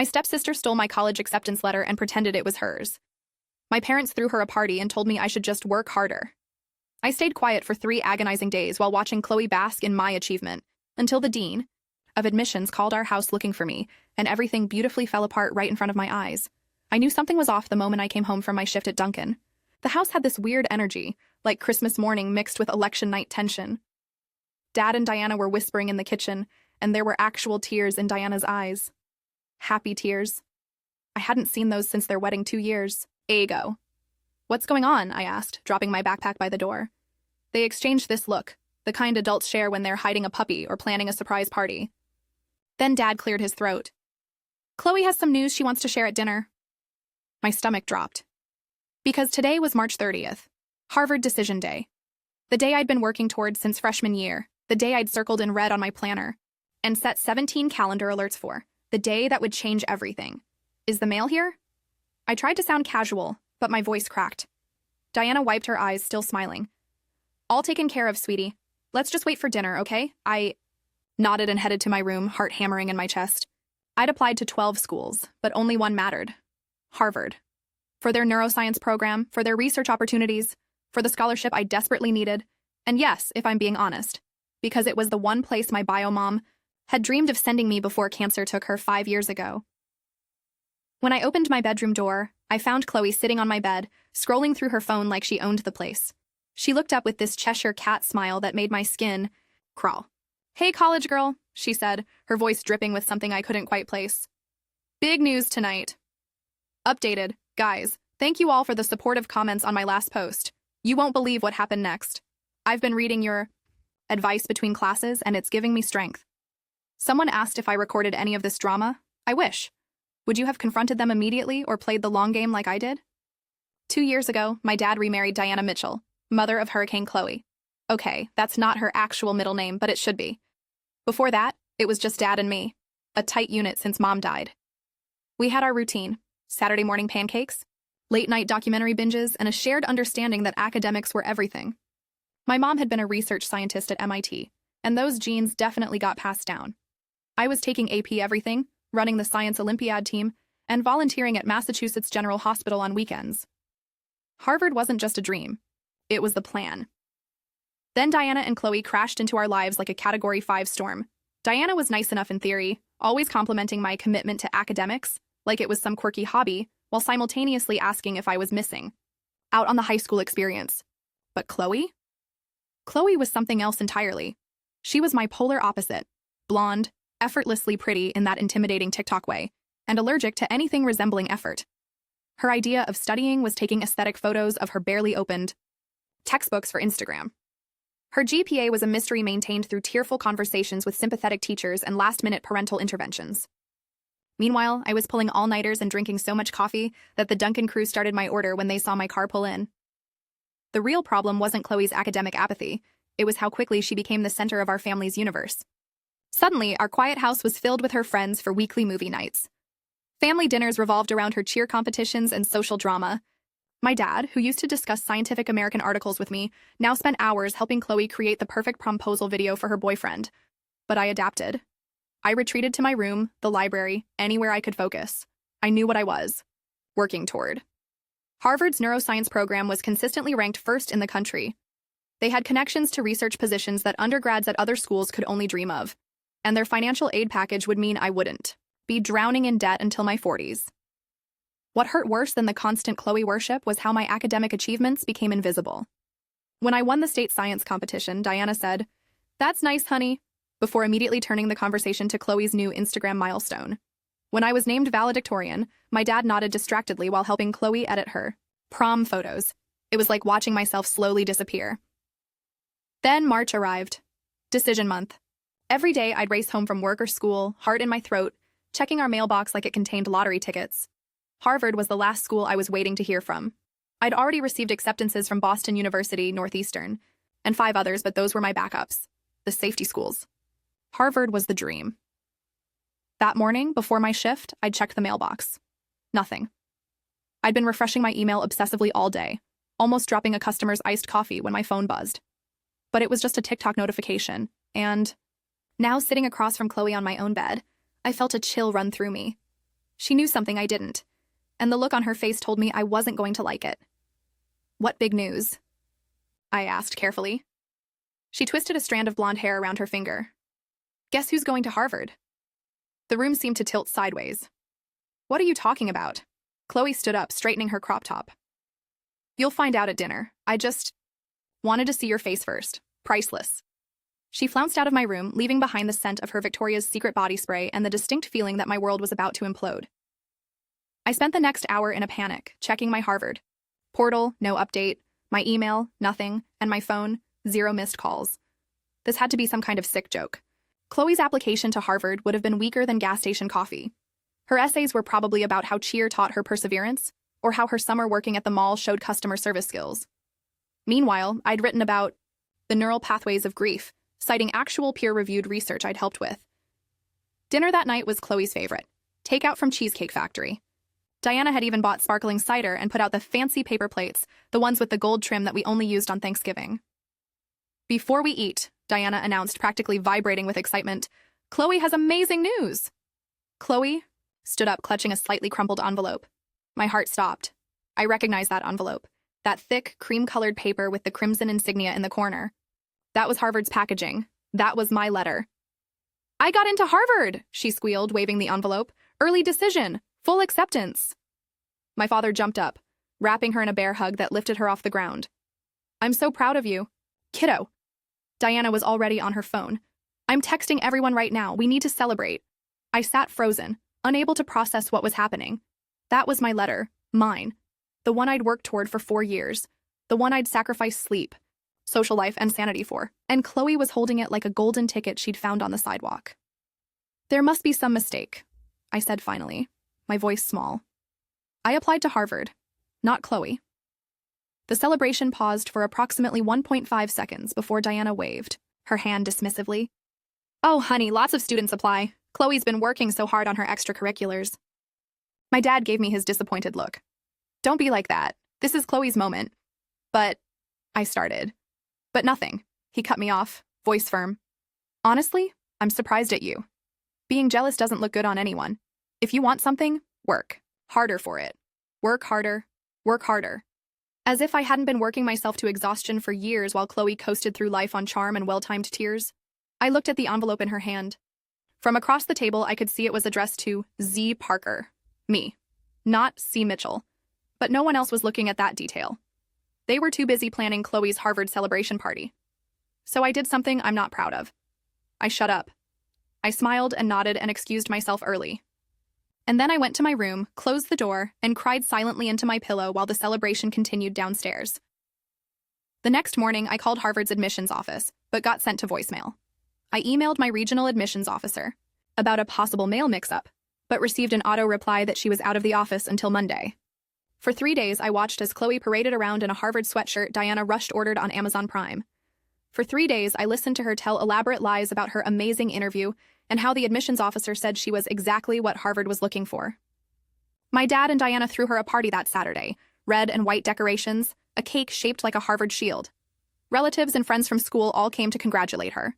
My stepsister stole my college acceptance letter and pretended it was hers. My parents threw her a party and told me I should just work harder. I stayed quiet for 3 agonizing days while watching Chloe bask in my achievement, until the dean of admissions called our house looking for me, and everything beautifully fell apart right in front of my eyes. I knew something was off the moment I came home from my shift at Dunkin'. The house had this weird energy, like Christmas morning mixed with election night tension. Dad and Diana were whispering in the kitchen, and there were actual tears in Diana's eyes. Happy tears. I hadn't seen those since their wedding 2 years ago. "What's going on?" I asked, dropping my backpack by the door. They exchanged this look, the kind adults share when they're hiding a puppy or planning a surprise party. Then Dad cleared his throat. "Chloe has some news she wants to share at dinner." My stomach dropped. Because today was March 30th, Harvard Decision Day. The day I'd been working towards since freshman year, the day I'd circled in red on my planner, and set 17 calendar alerts for, the day that would change everything. "Is the mail here?" I tried to sound casual, but my voice cracked. Diana wiped her eyes, still smiling. "All taken care of, sweetie. Let's just wait for dinner, okay?" I nodded and headed to my room, heart hammering in my chest. I'd applied to 12 schools, but only one mattered. Harvard. For their neuroscience program, for their research opportunities, for the scholarship I desperately needed, and yes, if I'm being honest, because it was the one place my bio mom had dreamed of sending me before cancer took her 5 years ago. When I opened my bedroom door, I found Chloe sitting on my bed, scrolling through her phone like she owned the place. She looked up with this Cheshire cat smile that made my skin crawl. "Hey, college girl," she said, her voice dripping with something I couldn't quite place. "Big news tonight. Updated, guys, thank you all for the supportive comments on my last post. You won't believe what happened next. I've been reading your advice between classes, and it's giving me strength. Someone asked if I recorded any of this drama. I wish. Would you have confronted them immediately or played the long game like I did? 2 years ago, my dad remarried Diana Mitchell, mother of Hurricane Chloe. Okay, that's not her actual middle name, but it should be. Before that, it was just Dad and me, a tight unit since Mom died. We had our routine, Saturday morning pancakes, late-night documentary binges, and a shared understanding that academics were everything. My mom had been a research scientist at MIT, and those genes definitely got passed down. I was taking AP everything, running the Science Olympiad team, and volunteering at Massachusetts General Hospital on weekends. Harvard wasn't just a dream. It was the plan. Then Diana and Chloe crashed into our lives like a Category 5 storm. Diana was nice enough in theory, always complimenting my commitment to academics, like it was some quirky hobby, while simultaneously asking if I was missing out on the high school experience. But Chloe? Chloe was something else entirely. She was my polar opposite, blonde, effortlessly pretty in that intimidating TikTok way, and allergic to anything resembling effort. Her idea of studying was taking aesthetic photos of her barely opened textbooks for Instagram. Her GPA was a mystery maintained through tearful conversations with sympathetic teachers and last-minute parental interventions. Meanwhile, I was pulling all-nighters and drinking so much coffee that the Dunkin' crew started my order when they saw my car pull in. The real problem wasn't Chloe's academic apathy. It was how quickly she became the center of our family's universe. Suddenly, our quiet house was filled with her friends for weekly movie nights. Family dinners revolved around her cheer competitions and social drama. My dad, who used to discuss Scientific American articles with me, now spent hours helping Chloe create the perfect promposal video for her boyfriend. But I adapted. I retreated to my room, the library, anywhere I could focus. I knew what I was working toward. Harvard's neuroscience program was consistently ranked first in the country. They had connections to research positions that undergrads at other schools could only dream of. And their financial aid package would mean I wouldn't be drowning in debt until my 40s. What hurt worse than the constant Chloe worship was how my academic achievements became invisible. When I won the state science competition, Diana said, "That's nice, honey," before immediately turning the conversation to Chloe's new Instagram milestone. When I was named valedictorian, my dad nodded distractedly while helping Chloe edit her prom photos. It was like watching myself slowly disappear. Then March arrived. Decision month. Every day I'd race home from work or school, heart in my throat, checking our mailbox like it contained lottery tickets. Harvard was the last school I was waiting to hear from. I'd already received acceptances from Boston University, Northeastern, and 5 others, but those were my backups, the safety schools. Harvard was the dream. That morning, before my shift, I'd checked the mailbox. Nothing. I'd been refreshing my email obsessively all day, almost dropping a customer's iced coffee when my phone buzzed. But it was just a TikTok notification, and now sitting across from Chloe on my own bed, I felt a chill run through me. She knew something I didn't, and the look on her face told me I wasn't going to like it. "What big news?" I asked carefully. She twisted a strand of blonde hair around her finger. "Guess who's going to Harvard?" The room seemed to tilt sideways. "What are you talking about?" Chloe stood up, straightening her crop top. "You'll find out at dinner. I just wanted to see your face first. Priceless." She flounced out of my room, leaving behind the scent of her Victoria's Secret body spray and the distinct feeling that my world was about to implode. I spent the next hour in a panic, checking my Harvard portal, no update, my email, nothing, and my phone, 0 missed calls. This had to be some kind of sick joke. Chloe's application to Harvard would have been weaker than gas station coffee. Her essays were probably about how cheer taught her perseverance, or how her summer working at the mall showed customer service skills. Meanwhile, I'd written about the neural pathways of grief, citing actual peer-reviewed research I'd helped with. Dinner that night was Chloe's favorite, takeout from Cheesecake Factory. Diana had even bought sparkling cider and put out the fancy paper plates, the ones with the gold trim that we only used on Thanksgiving. "Before we eat," Diana announced, practically vibrating with excitement, "Chloe has amazing news!" Chloe stood up, clutching a slightly crumpled envelope. My heart stopped. I recognized that envelope, that thick, cream-colored paper with the crimson insignia in the corner. That was Harvard's packaging. That was my letter. "I got into Harvard!" she squealed, waving the envelope. "Early decision! Full acceptance!" My father jumped up, wrapping her in a bear hug that lifted her off the ground. "I'm so proud of you. Kiddo." Diana was already on her phone. "I'm texting everyone right now. We need to celebrate." I sat frozen, unable to process what was happening. That was my letter. Mine. The one I'd worked toward for 4 years. The one I'd sacrificed sleep, social life, and sanity for. And Chloe was holding it like a golden ticket she'd found on the sidewalk. "There must be some mistake," I said finally, my voice small. "I applied to Harvard, not Chloe." The celebration paused for approximately 1.5 seconds before Diana waved, her hand dismissively. "Oh, honey, lots of students apply. Chloe's been working so hard on her extracurriculars." My dad gave me his disappointed look. "Don't be like that. This is Chloe's moment." "But," I started. "But nothing." He cut me off, voice firm. "Honestly, I'm surprised at you. Being jealous doesn't look good on anyone. If you want something, work harder for it. Work harder. Work harder." As if I hadn't been working myself to exhaustion for years while Chloe coasted through life on charm and well-timed tears. I looked at the envelope in her hand. From across the table, I could see it was addressed to Z. Parker. Me. Not C. Mitchell. But no one else was looking at that detail. They were too busy planning Chloe's Harvard celebration party. So I did something I'm not proud of. I shut up. I smiled and nodded and excused myself early. And then I went to my room, closed the door, and cried silently into my pillow while the celebration continued downstairs. The next morning, I called Harvard's admissions office, but got sent to voicemail. I emailed my regional admissions officer about a possible mail mix-up, but received an auto reply that she was out of the office until Monday. For 3 days, I watched as Chloe paraded around in a Harvard sweatshirt Diana rushed-ordered on Amazon Prime. For 3 days, I listened to her tell elaborate lies about her amazing interview and how the admissions officer said she was exactly what Harvard was looking for. My dad and Diana threw her a party that Saturday, red and white decorations, a cake shaped like a Harvard shield. Relatives and friends from school all came to congratulate her.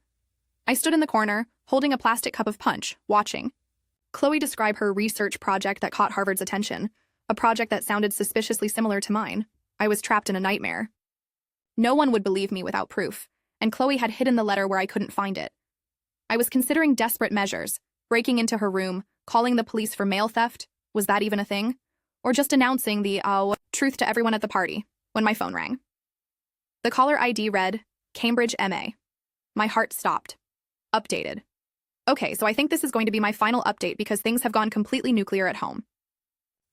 I stood in the corner, holding a plastic cup of punch, watching. Chloe described her research project that caught Harvard's attention, a project that sounded suspiciously similar to mine. I was trapped in a nightmare. No one would believe me without proof, and Chloe had hidden the letter where I couldn't find it. I was considering desperate measures, breaking into her room, calling the police for mail theft, was that even a thing? Or just announcing the, truth to everyone at the party, when my phone rang. The caller ID read, Cambridge MA. My heart stopped. Updated. Okay, so I think this is going to be my final update because things have gone completely nuclear at home.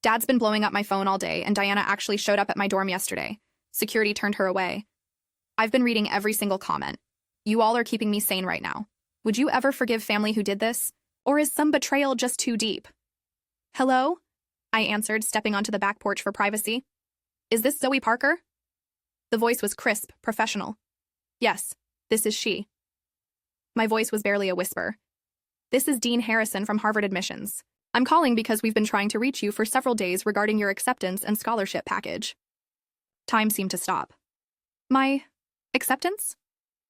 Dad's been blowing up my phone all day, and Diana actually showed up at my dorm yesterday. Security turned her away. I've been reading every single comment. You all are keeping me sane right now. Would you ever forgive family who did this? Or is some betrayal just too deep? Hello? I answered, stepping onto the back porch for privacy. Is this Zoe Parker? The voice was crisp, professional. Yes, this is she. My voice was barely a whisper. This is Dean Harrison from Harvard Admissions. I'm calling because we've been trying to reach you for several days regarding your acceptance and scholarship package. Time seemed to stop. My acceptance?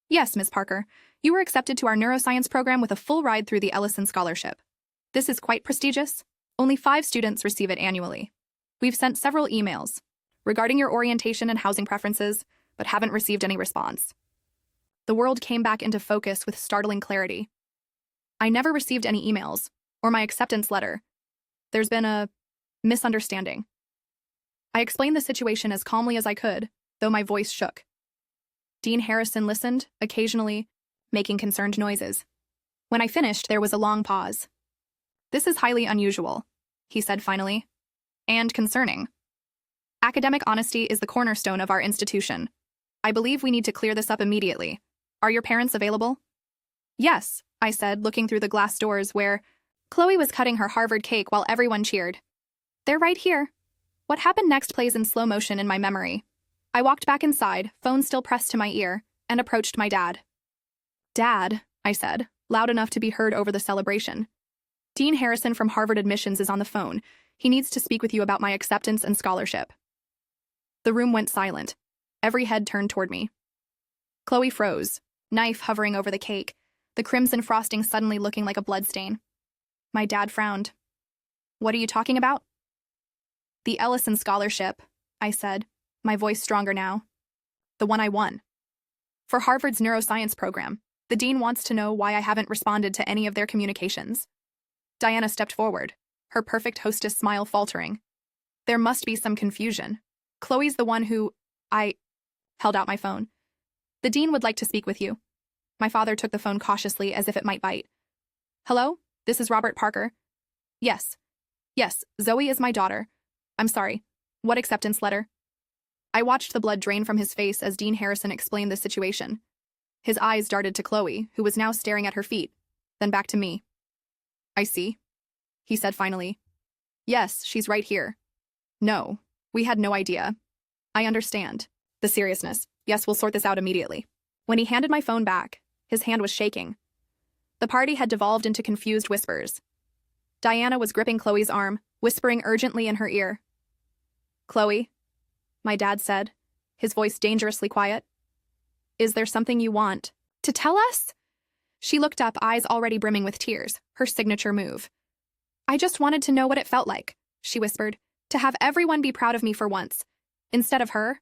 Yes, Ms. Parker. You were accepted to our neuroscience program with a full ride through the Ellison Scholarship. This is quite prestigious. Only 5 students receive it annually. We've sent several emails regarding your orientation and housing preferences, but haven't received any response. The world came back into focus with startling clarity. I never received any emails or my acceptance letter. There's been a misunderstanding. I explained the situation as calmly as I could, though my voice shook. Dean Harrison listened, occasionally making concerned noises. When I finished, there was a long pause. "This is highly unusual," he said finally, "and concerning. Academic honesty is the cornerstone of our institution. I believe we need to clear this up immediately. Are your parents available?" "Yes," I said, looking through the glass doors where Chloe was cutting her Harvard cake while everyone cheered. "They're right here." What happened next plays in slow motion in my memory. I walked back inside, phone still pressed to my ear, and approached my dad. "Dad," I said, loud enough to be heard over the celebration. "Dean Harrison from Harvard Admissions is on the phone. He needs to speak with you about my acceptance and scholarship." The room went silent. Every head turned toward me. Chloe froze, knife hovering over the cake, the crimson frosting suddenly looking like a bloodstain. My dad frowned. "What are you talking about?" "The Ellison Scholarship," I said, my voice stronger now. "The one I won. For Harvard's neuroscience program. The dean wants to know why I haven't responded to any of their communications." Diana stepped forward, her perfect hostess smile faltering. "There must be some confusion. Chloe's the one who..." I held out my phone. "The dean would like to speak with you." My father took the phone cautiously as if it might bite. "Hello? This is Robert Parker." Yes, Zoe is my daughter. I'm sorry. What acceptance letter?" I watched the blood drain from his face as Dean Harrison explained the situation. His eyes darted to Chloe, who was now staring at her feet, then back to me. "I see," he said finally. "Yes, she's right here." "No, we had no idea." "I understand. The seriousness. Yes, we'll sort this out immediately." When he handed my phone back, his hand was shaking. The party had devolved into confused whispers. Diana was gripping Chloe's arm, whispering urgently in her ear. "Chloe," my dad said, his voice dangerously quiet. "Is there something you want to tell us?" She looked up, eyes already brimming with tears, her signature move. "I just wanted to know what it felt like," she whispered, "to have everyone be proud of me for once, instead of her."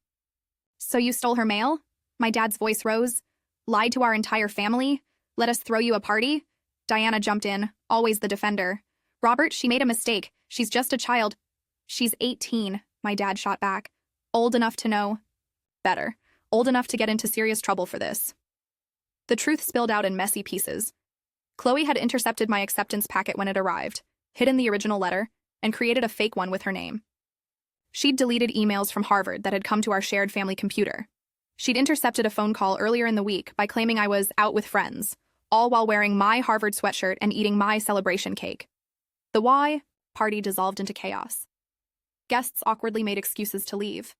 "So you stole her mail?" My dad's voice rose. "Lied to our entire family? Let us throw you a party?" Diana jumped in, always the defender. "Robert, she made a mistake. She's just a child." "She's 18, my dad shot back. "Old enough to know better. Old enough to get into serious trouble for this." The truth spilled out in messy pieces. Chloe had intercepted my acceptance packet when it arrived, hidden the original letter, and created a fake one with her name. She'd deleted emails from Harvard that had come to our shared family computer. She'd intercepted a phone call earlier in the week by claiming I was out with friends, all while wearing my Harvard sweatshirt and eating my celebration cake. The why party dissolved into chaos. Guests awkwardly made excuses to leave.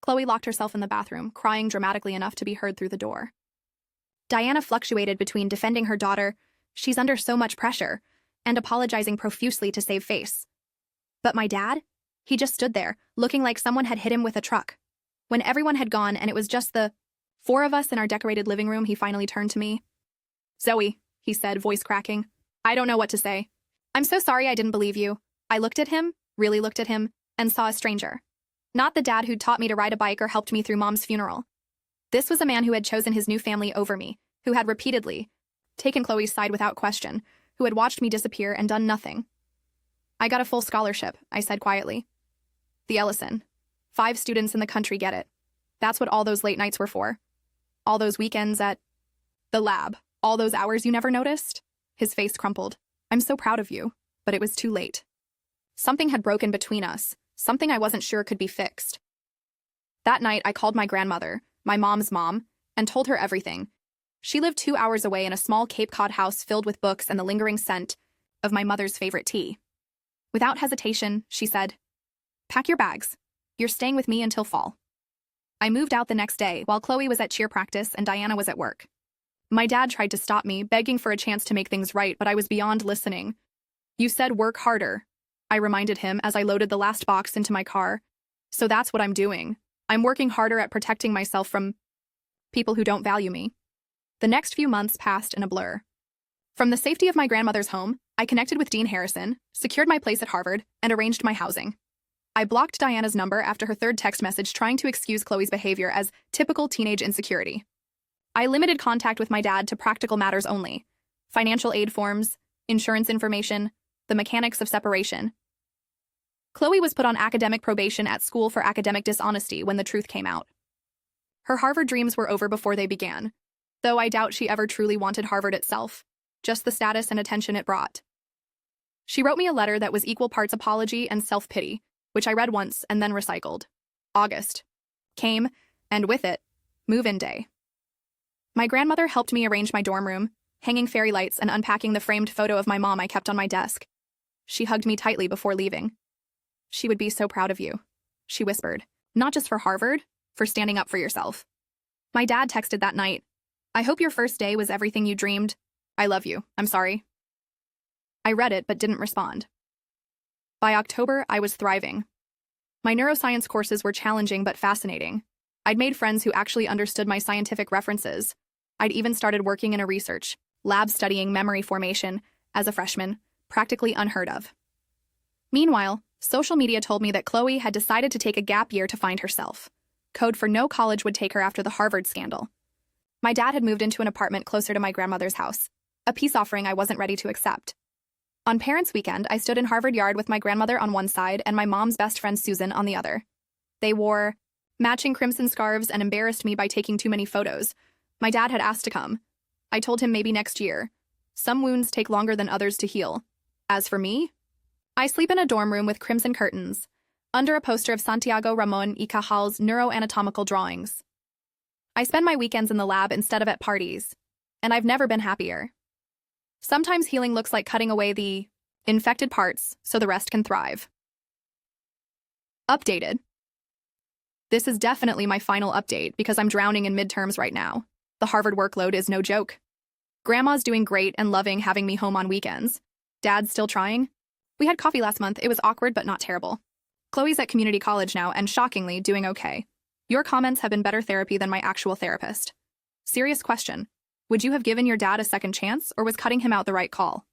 Chloe locked herself in the bathroom, crying dramatically enough to be heard through the door. Diana fluctuated between defending her daughter, she's under so much pressure, and apologizing profusely to save face. But my dad? He just stood there, looking like someone had hit him with a truck. When everyone had gone and it was just the 4 of us in our decorated living room, he finally turned to me. "Zoe," he said, voice cracking. "I don't know what to say. I'm so sorry I didn't believe you." I looked at him, really looked at him, and saw a stranger. Not the dad who'd taught me to ride a bike or helped me through Mom's funeral. This was a man who had chosen his new family over me, who had repeatedly taken Chloe's side without question, who had watched me disappear and done nothing. "I got a full scholarship," I said quietly. "The Ellison. 5 students in the country get it. That's what all those late nights were for. All those weekends at the lab. All those hours you never noticed." His face crumpled. "I'm so proud of you." But it was too late. Something had broken between us, something I wasn't sure could be fixed. That night, I called my grandmother, my mom's mom, and told her everything. She lived 2 hours away in a small Cape Cod house filled with books and the lingering scent of my mother's favorite tea. Without hesitation, she said, "Pack your bags. You're staying with me until fall." I moved out the next day while Chloe was at cheer practice and Diana was at work. My dad tried to stop me, begging for a chance to make things right, but I was beyond listening. "You said work harder," I reminded him as I loaded the last box into my car. "So that's what I'm doing. I'm working harder at protecting myself from people who don't value me." The next few months passed in a blur. From the safety of my grandmother's home, I connected with Dean Harrison, secured my place at Harvard, and arranged my housing. I blocked Diana's number after her third text message trying to excuse Chloe's behavior as typical teenage insecurity. I limited contact with my dad to practical matters only: financial aid forms, insurance information, the mechanics of separation. Chloe was put on academic probation at school for academic dishonesty when the truth came out. Her Harvard dreams were over before they began, though I doubt she ever truly wanted Harvard itself, just the status and attention it brought. She wrote me a letter that was equal parts apology and self-pity, which I read once and then recycled. August came, and with it, move-in day. My grandmother helped me arrange my dorm room, hanging fairy lights and unpacking the framed photo of my mom I kept on my desk. She hugged me tightly before leaving. "She would be so proud of you," she whispered. "Not just for Harvard, for standing up for yourself." My dad texted that night, "I hope your first day was everything you dreamed. I love you. I'm sorry." I read it but didn't respond. By October, I was thriving. My neuroscience courses were challenging but fascinating. I'd made friends who actually understood my scientific references. I'd even started working in a research lab studying memory formation as a freshman, practically unheard of. Meanwhile, social media told me that Chloe had decided to take a gap year to find herself. Code for no college would take her after the Harvard scandal. My dad had moved into an apartment closer to my grandmother's house, a peace offering I wasn't ready to accept. On Parents' Weekend, I stood in Harvard Yard with my grandmother on one side and my mom's best friend Susan on the other. They wore matching crimson scarves and embarrassed me by taking too many photos. My dad had asked to come. I told him maybe next year. Some wounds take longer than others to heal. As for me, I sleep in a dorm room with crimson curtains, under a poster of Santiago Ramon y Cajal's neuroanatomical drawings. I spend my weekends in the lab instead of at parties, and I've never been happier. Sometimes healing looks like cutting away the infected parts so the rest can thrive. Updated. This is definitely my final update because I'm drowning in midterms right now. The Harvard workload is no joke. Grandma's doing great and loving having me home on weekends. Dad's still trying. We had coffee last month. It was awkward but not terrible. Chloe's at community college now and shockingly doing okay. Your comments have been better therapy than my actual therapist. Serious question. Would you have given your dad a second chance or was cutting him out the right call?